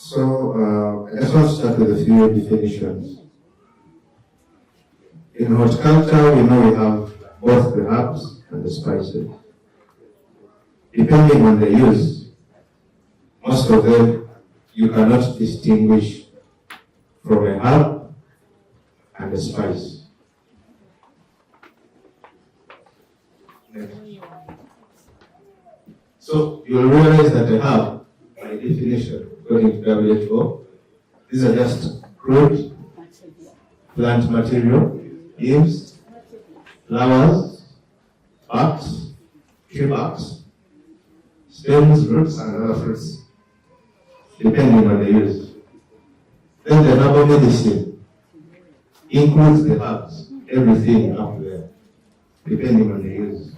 I just want to start with a few definitions. In horticulture, we know we have both the herbs and the spices. Depending on the use, most of them you cannot distinguish from a herb and a spice. Next. So you'll realize that a herb, by definition, according to WHO, these are just fruit, plant material, leaves, flowers, barks, tree barks, stems, roots, and other fruits, depending on the use. Then the herbal medicine includes the herbs, everything up there, depending on the use.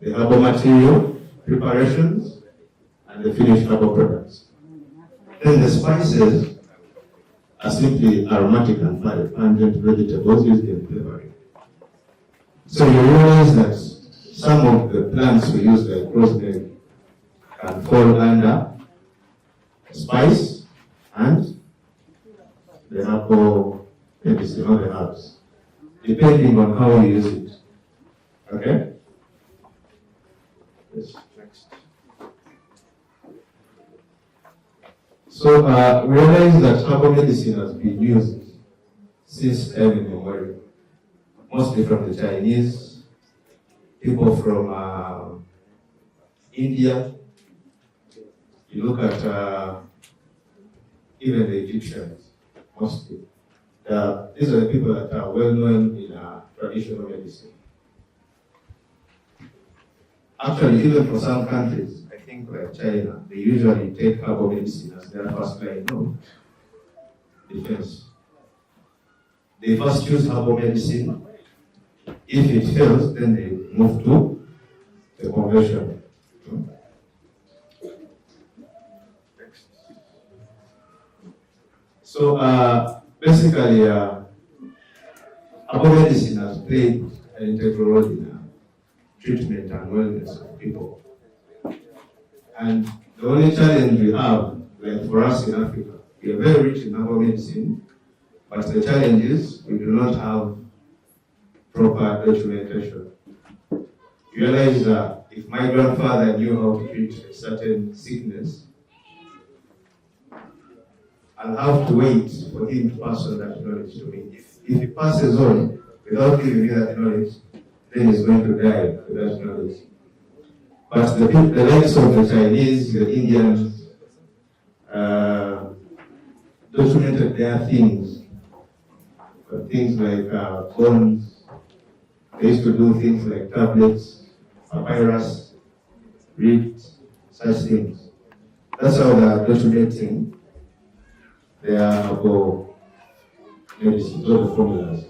The herbal material, preparations, and the finished herbal products. Then the spices are simply aromatic and pungent vegetables used in flavoring. So you realize that some of the plants we use, like rosemary, can fall under spice and the herbal medicine or the herbs, depending on how you use it. Okay? Yes, next. So we realize that herbal medicine has been used since time immemorial, mostly from the Chinese, people from India. You look at even the Egyptians, mostly. These are the people that are well known in traditional medicine. Actually, even for some countries, I think like China, they usually take herbal medicine as their first line of defense. They first use herbal medicine. If it fails, then they move to the conversion. So basically, herbal medicine has played an integral role in treatment and wellness of people. And the only challenge we have, like for us in Africa, we are very rich in herbal medicine, but the challenge is we do not have proper documentation. You realize that if my grandfather knew how to treat a certain sickness, I'll have to wait for him to pass on that knowledge to me. If he passes on without giving me that knowledge, then he's going to die without knowledge. But the likes of the Chinese, the Indians, documented their things. Things like bones. They used to do things like tablets, papyrus, reeds, such things. That's how they are documenting their herbal medicines, all the formulas.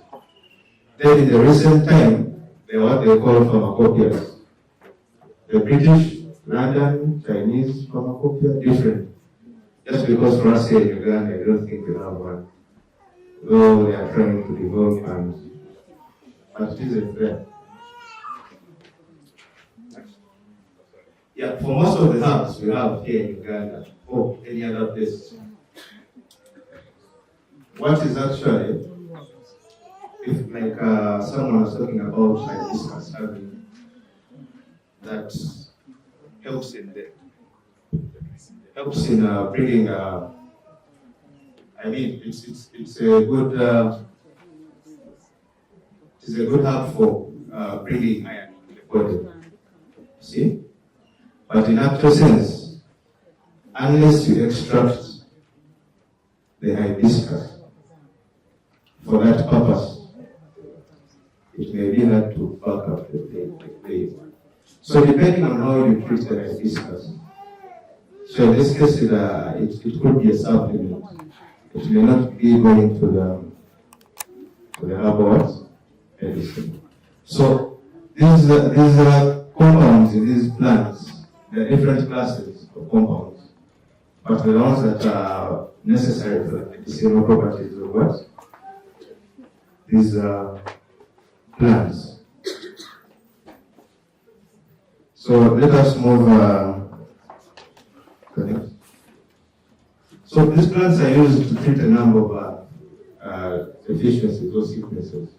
Then in the recent time, they are what they call pharmacopoeias. The British, London, Chinese pharmacopoeia, different. Just because for us here in Uganda, I don't think we have one. Though they are trying to develop and but it isn't there. Yeah, for most of the herbs we have here in Uganda, or any other place, what is actually, if like someone was talking about like discuss having that helps in bringing I mean it's a good herb for bringing iron to the body. See? But in actual sense, unless you extract the hibiscus for that purpose, it may be hard to back up the claim. So depending on how you treat the hibiscus, so in this case it could be a supplement. It may not be going to the herbal medicine. So these compounds in these plants, there are different classes of compounds, but the ones that are necessary for the medicinal properties of what? These plants. So let us move. So these plants are used to treat a number of deficiencies or sicknesses.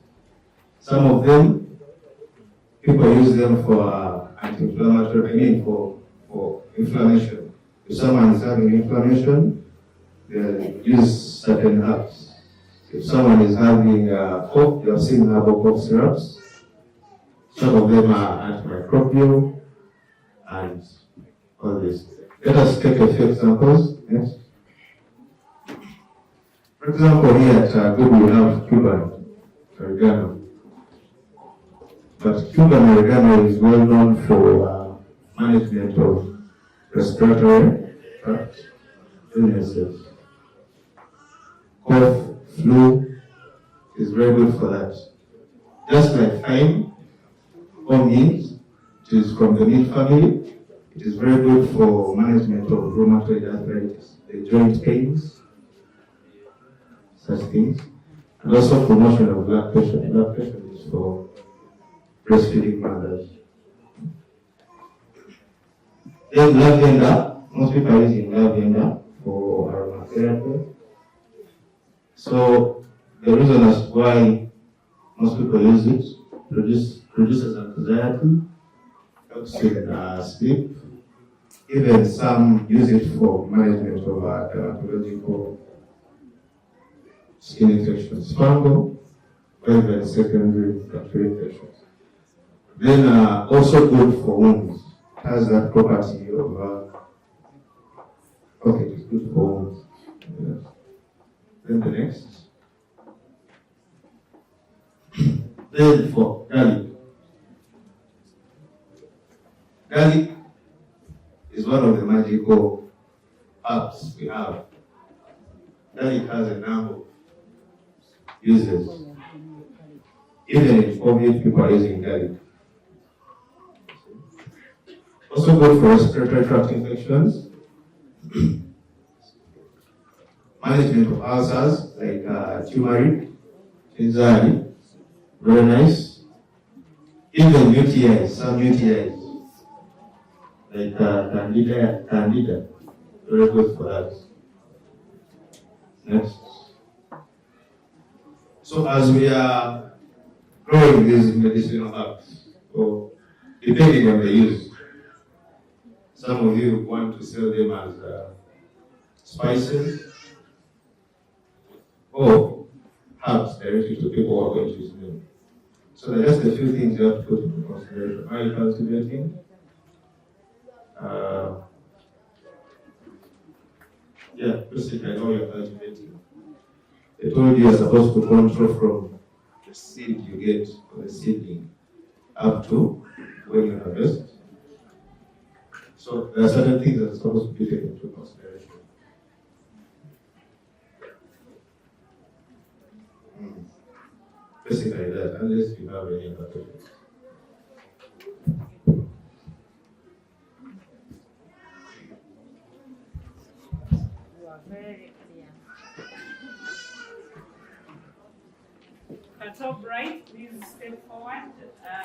Some of them, people use them for anti-inflammatory, for inflammation. If someone is having inflammation, they use certain herbs. If someone is having cough, you have seen herbal cough syrups. Some of them are antimicrobial and all this. Let us take a few examples. Yes. For example, here at Google we have Cuban oregano. But Cuban oregano is well known for management of respiratory illnesses. Cough, flu is very good for that. Just like thyme or mint, it is from the mint family. It is very good for management of rheumatoid arthritis, the joint pains, such things, and also promotion of blood pressure. Blood pressure is for breastfeeding mothers. Then lavender, most people are using lavender for aromatherapy. So the reason as why most people use it reduces anxiety, helps with sleep. Even some use it for management of dermatological skin infections, fungal, or even secondary bacterial infections. Then also good for wounds. It has that property of okay, it's good for wounds. Yes. Then the next. Then for garlic. Garlic is one of the magical herbs we have. Garlic has a number of uses. Even in COVID, people are using garlic. Also good for respiratory tract infections. Management of ulcers like turmeric, enzyme, very nice. Even UTIs, some UTIs like candida, very good for that. Next. So as we are growing these medicinal herbs, so depending on the use, some of you want to sell them as spices or herbs directly to people who are going to use them. So there are just a few things you have to put into consideration. Are you cultivating? Yeah, basically, I know you're cultivating. They told you you're supposed to control from the seed you get, or the seedling, up to when you harvest. So there are certain things that are supposed to be taken into consideration. Basically that, unless you have any other questions. You are very clear. At top right, please step forward.